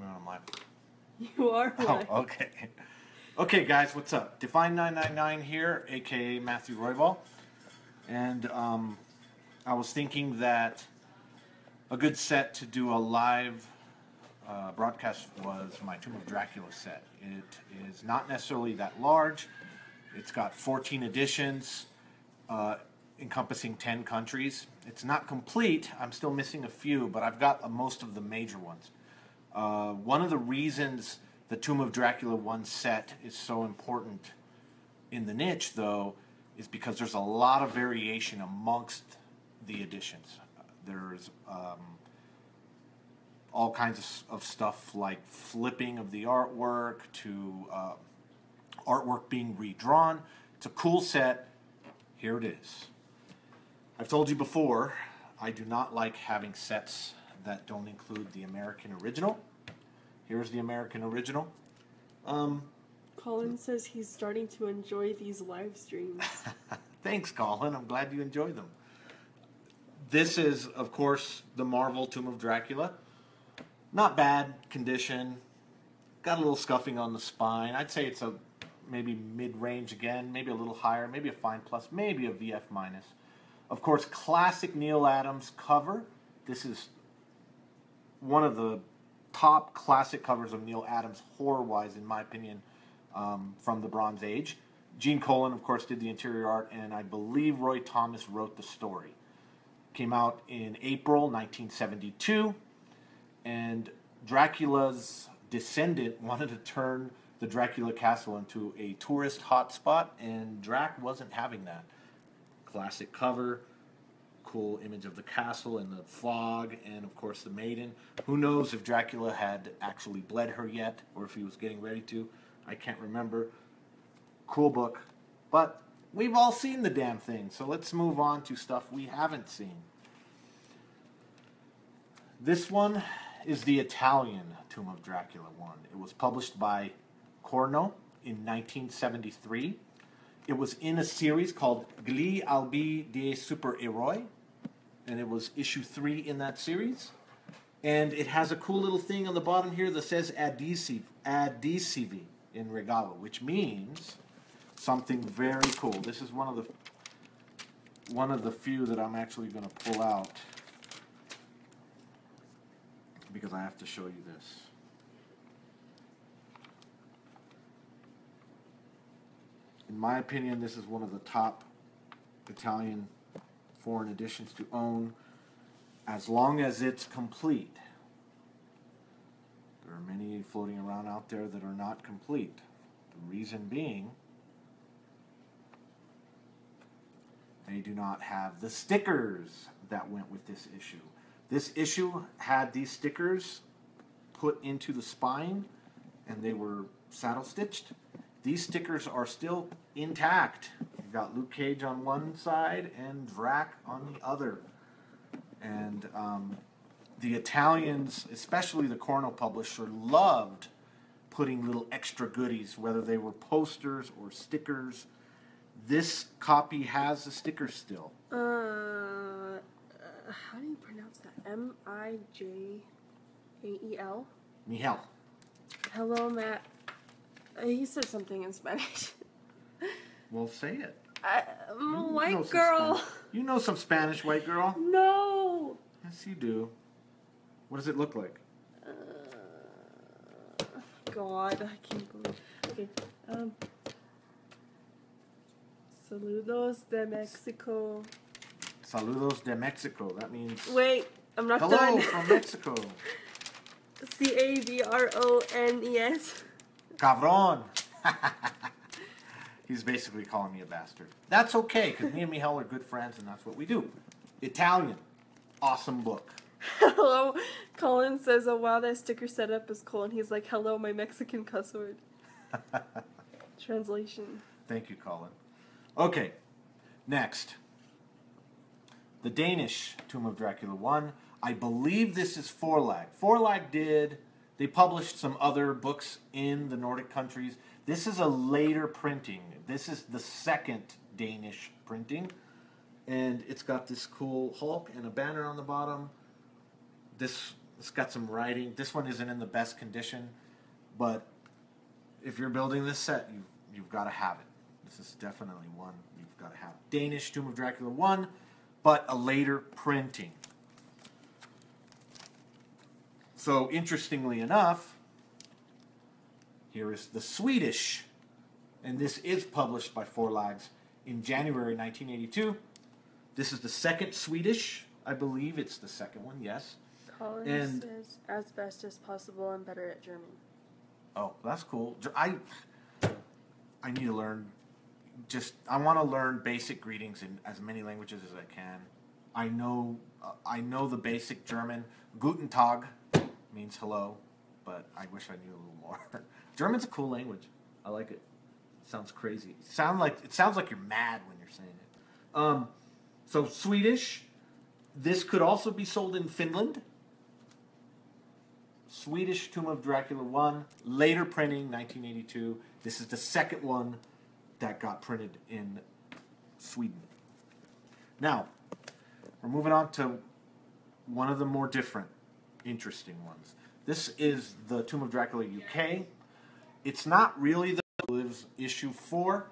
know I'm live. You are live. Oh, okay. Okay, guys, what's up? Define999 here, aka Matthew Roybal. And I was thinking that a good set to do a live broadcast was my Tomb of Dracula set. It is not necessarily that large. It's got 14 editions, encompassing 10 countries. It's not complete. I'm still missing a few, but I've got most of the major ones. One of the reasons the Tomb of Dracula 1 set is so important in the niche, though, is because there's a lot of variation amongst the editions. There's all kinds of stuff like flipping of the artwork to artwork being redrawn. It's a cool set. Here it is. I've told you before, I do not like having sets that don't include the American original. Here's the American original. Colin says he's starting to enjoy these live streams. Thanks, Colin. I'm glad you enjoy them. This is, of course, the Marvel Tomb of Dracula. Not bad condition. Got a little scuffing on the spine. I'd say it's a maybe mid-range again, maybe a little higher, maybe a fine plus, maybe a VF minus. Of course, classic Neal Adams cover. This is one of the top classic covers of Neal Adams, horror-wise, in my opinion, from the Bronze Age. Gene Colan, of course, did the interior art, and I believe Roy Thomas wrote the story. Came out in April 1972, and Dracula's descendant wanted to turn the Dracula castle into a tourist hotspot, and Drac wasn't having that. Classic cover, cool image of the castle and the fog, and of course the maiden. Who knows if Dracula had actually bled her yet, or if he was getting ready to. I can't remember. Cool book. But we've all seen the damn thing, so let's move on to stuff we haven't seen. This one is the Italian Tomb of Dracula 1. It was published by Corno in 1973. It was in a series called Gli albi dei supereroi, and it was issue 3 in that series. And it has a cool little thing on the bottom here that says adesivi in regalo, which means something very cool. This is one of the few that I'm actually going to pull out because I have to show you this. In my opinion, this is one of the top Italian foreign editions to own, as long as it's complete. There are many floating around out there that are not complete. The reason being, they do not have the stickers that went with this issue. This issue had these stickers put into the spine, and they were saddle stitched. These stickers are still intact. You've got Luke Cage on one side and Drac on the other. And the Italians, especially the Corno publisher, loved putting little extra goodies, whether they were posters or stickers. This copy has the stickers still. How do you pronounce that? M-I-J-A-E-L? Miguel. Hello, Matt. He said something in Spanish. Well, say it. I'm a white girl. You know some Spanish, white girl? No. Yes, you do. What does it look like? God, I can't believe. Okay. Saludos de Mexico. Saludos de Mexico. That means... Wait, I'm not hello done. Hello from Mexico. C-A-B-R-O-N-E-S. Cabron. He's basically calling me a bastard. That's okay, because me and Miguel are good friends, and that's what we do. Italian. Awesome book. Hello. Colin says, oh wow, that sticker setup is cool. And he's like, hello, my Mexican cuss word. Translation. Thank you, Colin. Okay. Next. The Danish Tomb of Dracula 1. I believe this is Forlag. Forlag they published some other books in the Nordic countries. This is a later printing. This is the second Danish printing. And it's got this cool Hulk and a banner on the bottom. This It's got some writing. This one isn't in the best condition, but if you're building this set, you've got to have it. This is definitely one you've got to have. Danish Tomb of Dracula 1, but a later printing. So, interestingly enough, here is the Swedish, and this is published by Forlags in January 1982. This is the second Swedish. I believe it's the second one, yes. Collins says, as best as possible, I'm better at German. Oh, that's cool. I need to learn. I want to learn basic greetings in as many languages as I can. I know the basic German. Guten Tag means hello, but I wish I knew a little more. German's a cool language. I like it. Sounds crazy. It sounds like you're mad when you're saying it. So Swedish. This could also be sold in Finland. Swedish Tomb of Dracula 1, later printing, 1982. This is the second one that got printed in Sweden. Now, we're moving on to one of the more different, interesting ones. This is the Tomb of Dracula UK. It's not really the Lives issue 4,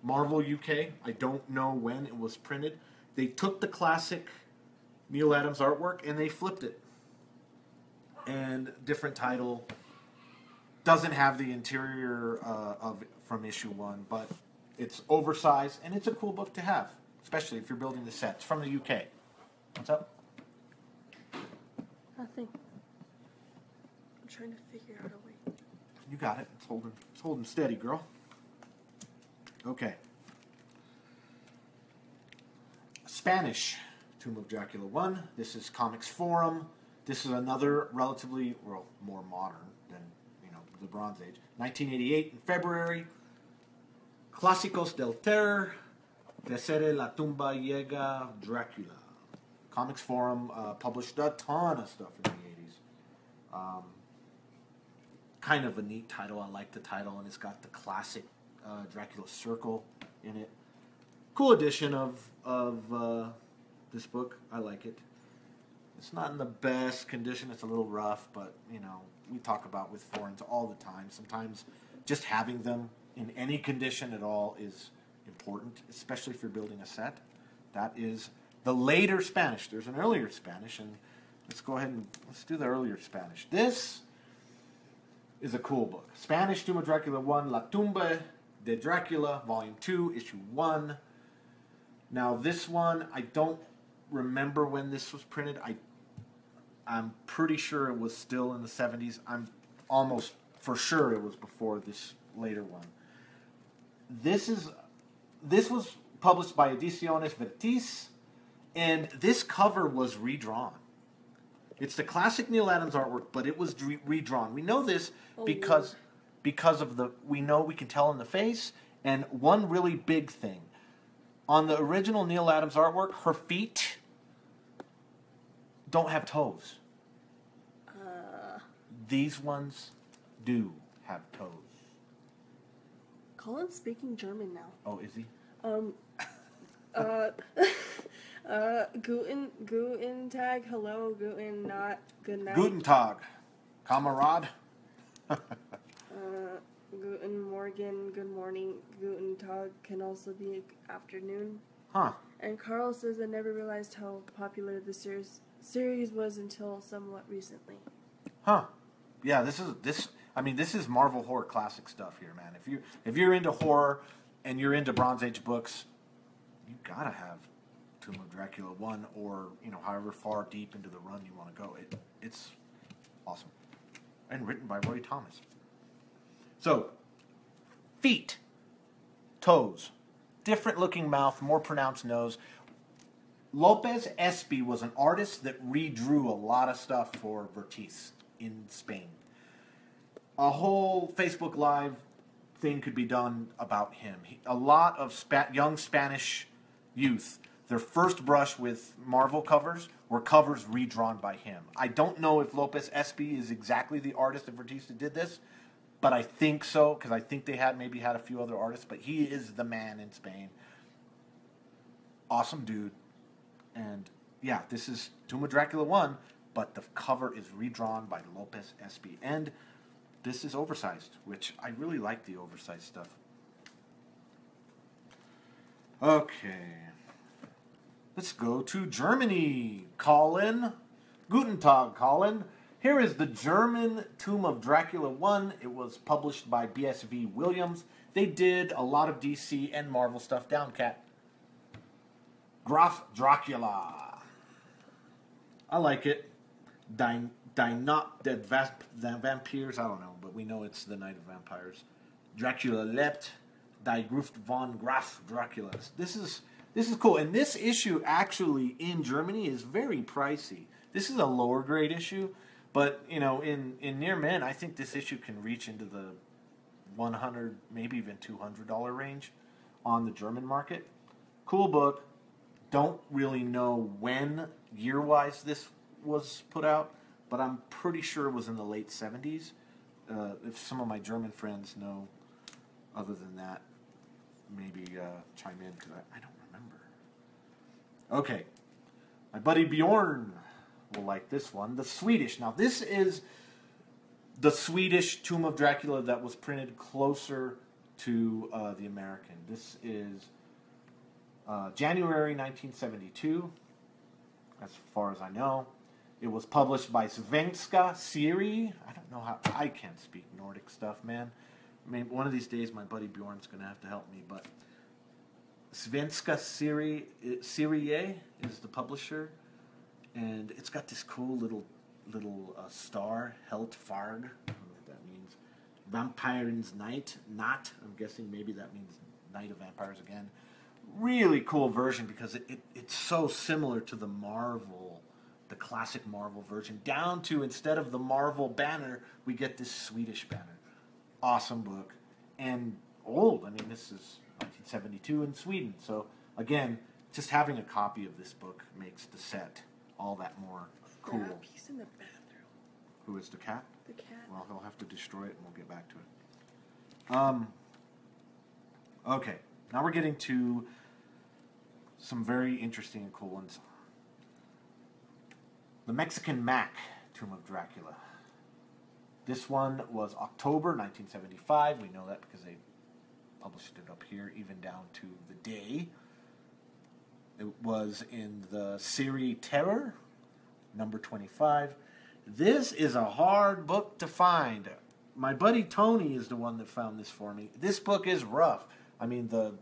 Marvel UK. I don't know when it was printed. They took the classic Neal Adams artwork and they flipped it. And different title, doesn't have the interior from issue 1, but it's oversized and it's a cool book to have, especially if you're building the set. It's from the UK. What's up? Nothing. I'm trying to figure out a way. You got it. It's holding steady, girl. Okay. Spanish Tomb of Dracula 1. This is Comics Forum. This is another relatively, well, more modern than, the Bronze Age. 1988 in February. Clásicos del Terror. Desere la tumba llega Dracula. Comics Forum published a ton of stuff in the 80s. Kind of a neat title. I like the title, and it's got the classic Dracula circle in it. Cool edition of this book. I like it. It's not in the best condition. It's a little rough, but, we talk about with foreigns all the time. Sometimes just having them in any condition at all is important, especially if you're building a set. That is the later Spanish. There's an earlier Spanish, and let's go ahead and let's do the earlier Spanish. This is a cool book. Spanish Tomb of Dracula 1, La Tumba de Dracula, Volume 2, Issue 1. Now, this one, I don't remember when this was printed. I'm pretty sure it was still in the 70s. I'm almost for sure it was before this later one. This was published by Ediciones Vertis, and this cover was redrawn. It's the classic Neal Adams artwork, but it was redrawn. We know this because of we can tell in the face, and one really big thing. On the original Neal Adams artwork, her feet don't have toes. These ones do have toes. Colin's speaking German now. Oh, is he? Guten Tag, hello, Guten, not good night. Guten Tag, Kamerad. Guten Morgen, good morning. Guten Tag can also be afternoon. Huh. And Carl says, I never realized how popular the series was until somewhat recently. Huh. Yeah, this is Marvel horror classic stuff here, man. If you're into horror and you're into Bronze Age books, you gotta have Tomb of Dracula 1 or, however far deep into the run you want to go. It's awesome. And written by Roy Thomas. So, feet, toes, different looking mouth, more pronounced nose. Lopez Espy was an artist that redrew a lot of stuff for Vertis in Spain. A whole Facebook Live thing could be done about him. A lot of young Spanish youth, their first brush with Marvel covers were covers redrawn by him. I don't know if Lopez Espy is exactly the artist that Vertis that did this, but I think so, because I think they maybe had a few other artists, but he is the man in Spain. Awesome dude. And yeah, this is Tomb of Dracula 1, but the cover is redrawn by Lopez Espy. And this is oversized, which I really like the oversized stuff. Okay. Let's go to Germany, Colin. Guten Tag, Colin. Here is the German Tomb of Dracula 1. It was published by BSV Williams. They did a lot of DC and Marvel stuff. Down, cat. Graf Dracula. I like it. The vampires, I don't know, but we know it's the Night of Vampires. Dracula lebt, die Gruft von Graf Dracula. This is cool, and this issue actually in Germany is very pricey. This is a lower grade issue, but you know, in Near Men, I think this issue can reach into the $100, maybe even $200 range on the German market. Cool book. Don't really know when year-wise this was put out, but I'm pretty sure it was in the late 70s. If some of my German friends know other than that, maybe chime in, because I don't remember. Okay. My buddy Bjorn will like this one. The Swedish. Now, this is the Swedish Tomb of Dracula that was printed closer to the American. This is January 1972, as far as I know. It was published by Svenska Siri. I don't know how... I can't speak Nordic stuff, man. I mean, one of these days my buddy Bjorn's going to have to help me, but Svenska Serie is the publisher, and it's got this cool little star, Heltfarg. I don't know what that means. Vampiren's Night, not. I'm guessing maybe that means Night of Vampires again. Really cool version because it's so similar to the Marvel, the classic Marvel version, down to instead of the Marvel banner, we get this Swedish banner. Awesome book. And old. I mean, this is 1972 in Sweden. So, again, just having a copy of this book makes the set all that more cool. Crap, he's in the bathroom. Who is the cat? The cat. Well, he'll have to destroy it and we'll get back to it. Okay. Now we're getting to some very interesting and cool ones. The Mexican Mac, Tomb of Dracula. This one was October 1975. We know that because they published it up here, even down to the day. It was in the Serie Terror, number 25. This is a hard book to find. My buddy Tony is the one that found this for me. This book is rough. I mean, the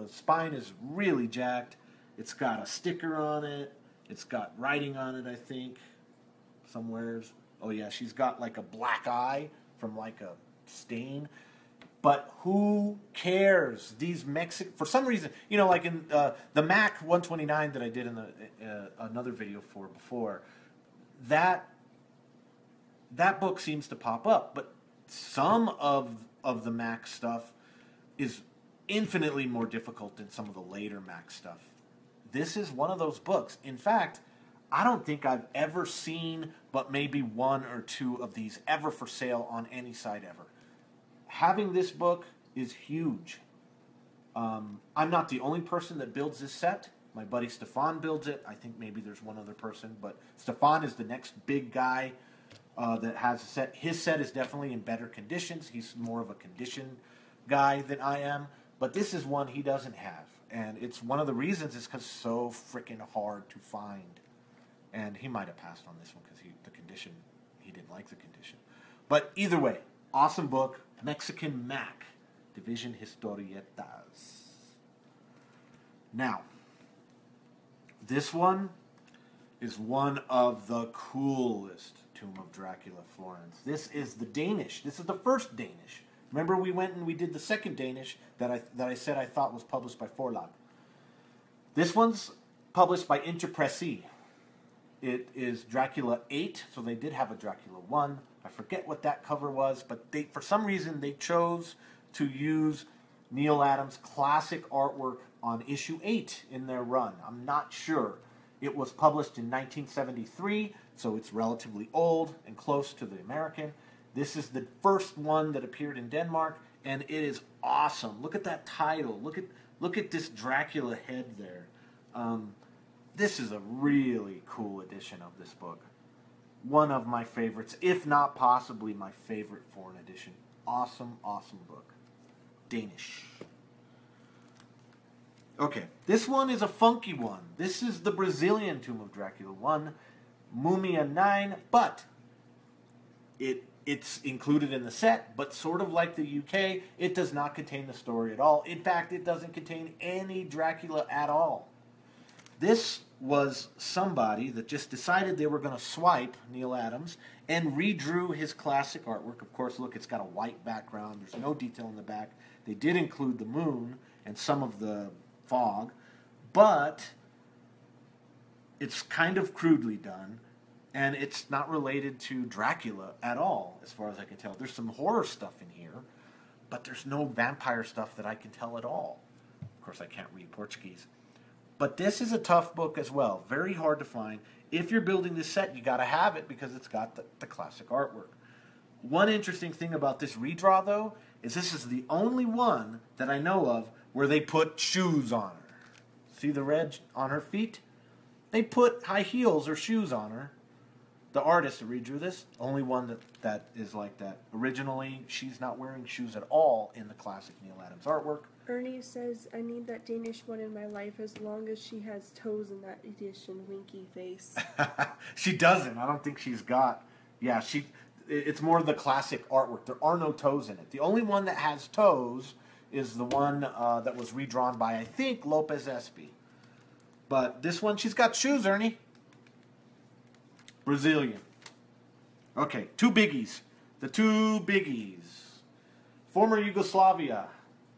spine is really jacked. It's got a sticker on it. It's got writing on it, I think, somewheres. Oh, yeah, she's got like a black eye from like a stain. But who cares? These Mexican... For some reason, you know, like in the Mac 129 that I did in another video for before, that book seems to pop up. But some of the Mac stuff is infinitely more difficult than some of the later Mac stuff. This is one of those books. In fact, I don't think I've ever seen but maybe one or two of these ever for sale on any site ever. Having this book is huge. I'm not the only person that builds this set. My buddy Stefan builds it. I think maybe there's one other person, but Stefan is the next big guy that has a set. His set is definitely in better conditions. He's more of a condition guy than I am, but this is one he doesn't have. And it's one of the reasons is because it's so freaking hard to find. And he might have passed on this one because he didn't like the condition. But either way, awesome book. Mexican Mac, Division Historietas. Now, this one is one of the coolest Tomb of Dracula Florence. This is the Danish. This is the first Danish. Remember we went and we did the second Danish that I said I thought was published by Forlag. This one's published by Interpressy. It is Dracula 8, so they did have a Dracula 1. I forget what that cover was, but for some reason they chose to use Neil Adams' classic artwork on issue 8 in their run. I'm not sure. It was published in 1973, so it's relatively old and close to the American. This is the first one that appeared in Denmark, and it is awesome. Look at that title. Look at this Dracula head there. This is a really cool edition of this book. one of my favorites, if not possibly my favorite foreign edition. Awesome, awesome book. Danish. Okay, this one is a funky one. This is the Brazilian Tomb of Dracula 1, Mumia 9, but it's included in the set, but sort of like the UK, it does not contain the story at all. In fact, it doesn't contain any Dracula at all. This was somebody that just decided they were going to swipe Neil Adams and redrew his classic artwork. Of course, look, it's got a white background. There's no detail in the back. They did include the moon and some of the fog, but it's kind of crudely done, and it's not related to Dracula at all, as far as I can tell. There's some horror stuff in here, but there's no vampire stuff that I can tell at all. Of course, I can't read Portuguese. But this is a tough book as well. Very hard to find. If you're building this set, you got to have it because it's got the classic artwork. One interesting thing about this redraw, though, is this is the only one that I know of where they put shoes on her. See the red on her feet? They put high heels or shoes on her. The artist that redrew this, only one that is like that. Originally, she's not wearing shoes at all in the classic Neil Adams artwork. Ernie says, I need that Danish one in my life as long as she has toes in that edition. Winky face. She doesn't. I don't think she's got... Yeah, it's more the classic artwork. There are no toes in it. The only one that has toes is the one that was redrawn by, I think, Lopez Espy. But this one, she's got shoes, Ernie. Brazilian. Okay, two biggies. The two biggies. Former Yugoslavia,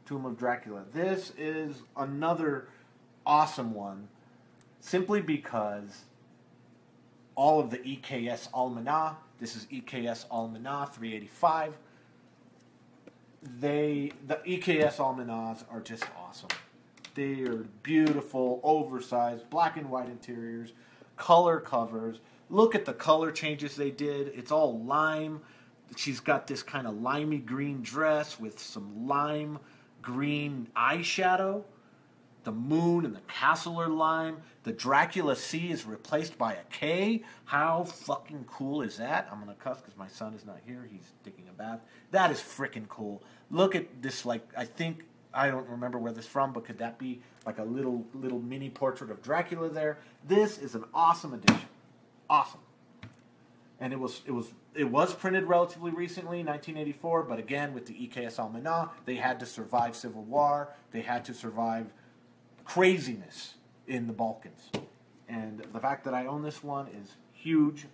Tomb of Dracula. This is another awesome one, simply because all of the EKS Almanach, this is EKS Almanach 385, the EKS Almanachs are just awesome. They are beautiful, oversized, black and white interiors, color covers. Look at the color changes they did. It's all lime. She's got this kind of limey green dress with some lime green eyeshadow. The moon and the castle are lime. The Dracula C is replaced by a K. How fucking cool is that? I'm going to cuss because my son is not here. He's taking a bath. That is freaking cool. Look at this, like, I don't remember where this is from, but could that be like a little mini portrait of Dracula there? This is an awesome edition. Awesome. And it was printed relatively recently, 1984, but again, with the EKS Almanach, they had to survive Civil War. They had to survive craziness in the Balkans. And the fact that I own this one is huge.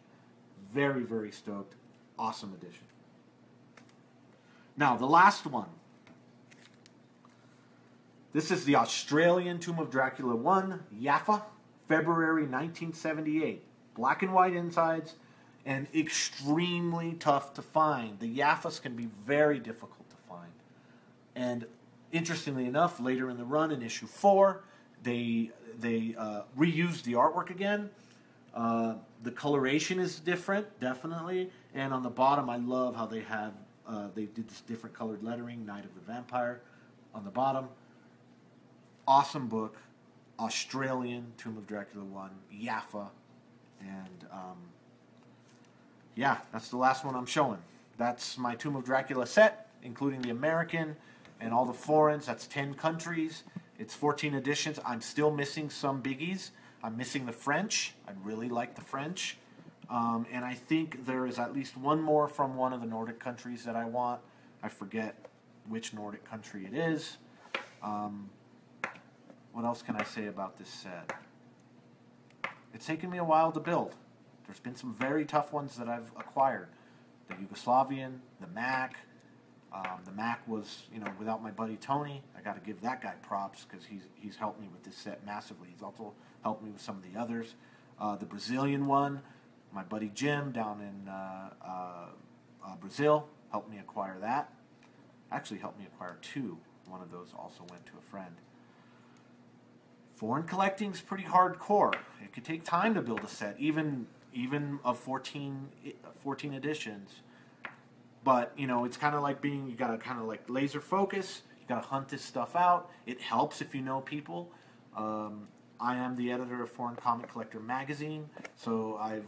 Very, very stoked. Awesome edition. Now, the last one. This is the Australian Tomb of Dracula 1, Jaffa, February 1978. Black and white insides, and extremely tough to find. The Jaffas can be very difficult to find. And interestingly enough, later in the run, in issue 4, they reused the artwork again. The coloration is different, definitely. And on the bottom, I love how they have they did this different colored lettering, Night of the Vampire, on the bottom. Awesome book, Australian Tomb of Dracula 1, Jaffa. And, yeah, that's the last one I'm showing. That's my Tomb of Dracula set, including the American and all the foreigns. That's 10 countries. It's 14 editions. I'm still missing some biggies. I'm missing the French. I really like the French. And I think there is at least one more from one of the Nordic countries that I want. I forget which Nordic country it is. What else can I say about this set? It's taken me a while to build. There's been some very tough ones that I've acquired. The Yugoslavian, the Mac. The Mac was, without my buddy Tony. I got to give that guy props because he's helped me with this set massively. He's also helped me with some of the others. The Brazilian one, my buddy Jim down in Brazil helped me acquire that. Actually helped me acquire 2. One of those also went to a friend. Foreign collecting's pretty hardcore. It could take time to build a set, even of 14 editions. But, it's kind of like you got to kind of like laser focus. You got to hunt this stuff out. It helps if you know people. I am the editor of Foreign Comic Collector magazine, so I've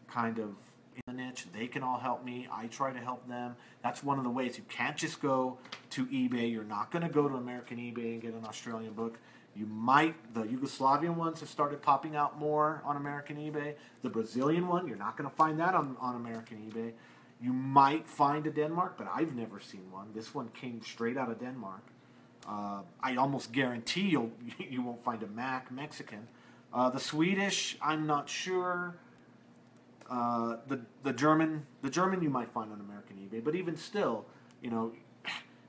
kind of in the niche. They can all help me. I try to help them. That's one of the ways. You can't just go to eBay. You're not going to go to American eBay and get an Australian book. You might, the Yugoslavian ones have started popping out more on American eBay. The Brazilian one, you're not going to find that on American eBay. You might find a Denmark, but I've never seen one. This one came straight out of Denmark. I almost guarantee you won't find a Mexican. The Swedish, I'm not sure. The German you might find on American eBay, but even still,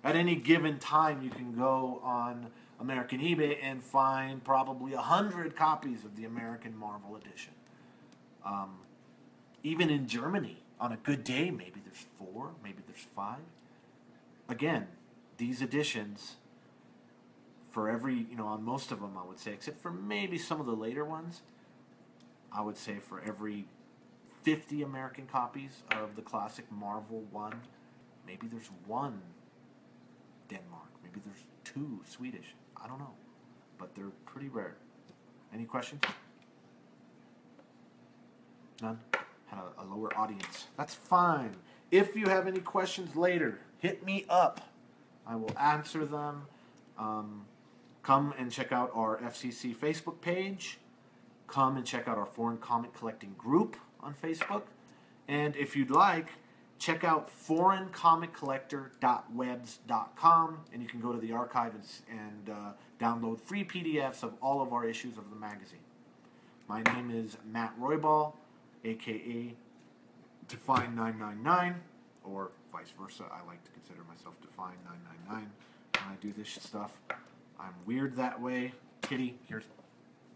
at any given time you can go on American eBay and find probably 100 copies of the American Marvel edition. Even in Germany, on a good day, maybe there's 4, maybe there's 5. Again, these editions, for every, on most of them, I would say, except for maybe some of the later ones, I would say for every 50 American copies of the classic Marvel 1, maybe there's 1 Denmark, maybe there's 2 Swedish. I don't know, but they're pretty rare. Any questions? None? Had a lower audience. That's fine. If you have any questions later, hit me up. I will answer them. Come and check out our FCC Facebook page. Come and check out our foreign comic collecting group on Facebook. And if you'd like, check out foreigncomicollector.webs.com, and you can go to the archive and download free PDFs of all of our issues of the magazine. My name is Matt Roybal, a.k.a. Define999, or vice versa. I like to consider myself Define999 when I do this stuff. I'm weird that way. Kitty, here's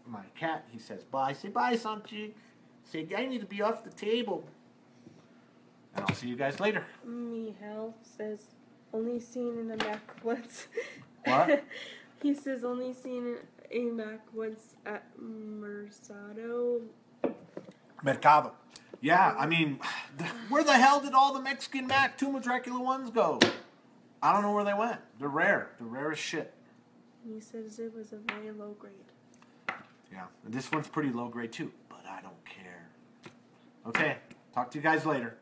my cat. He says bye. Say bye, Sanchi. Say, I need to be off the table. And I'll see you guys later. Mihal says, only seen in a Mac once. What? He says, only seen a Mac once at Mercado. Yeah, I mean, where the hell did all the Mexican Mac Tomb of Dracula ones go? I don't know where they went. They're rare. They're rare as shit. He says it was a very low grade. Yeah, and this one's pretty low grade too, but I don't care. Okay, talk to you guys later.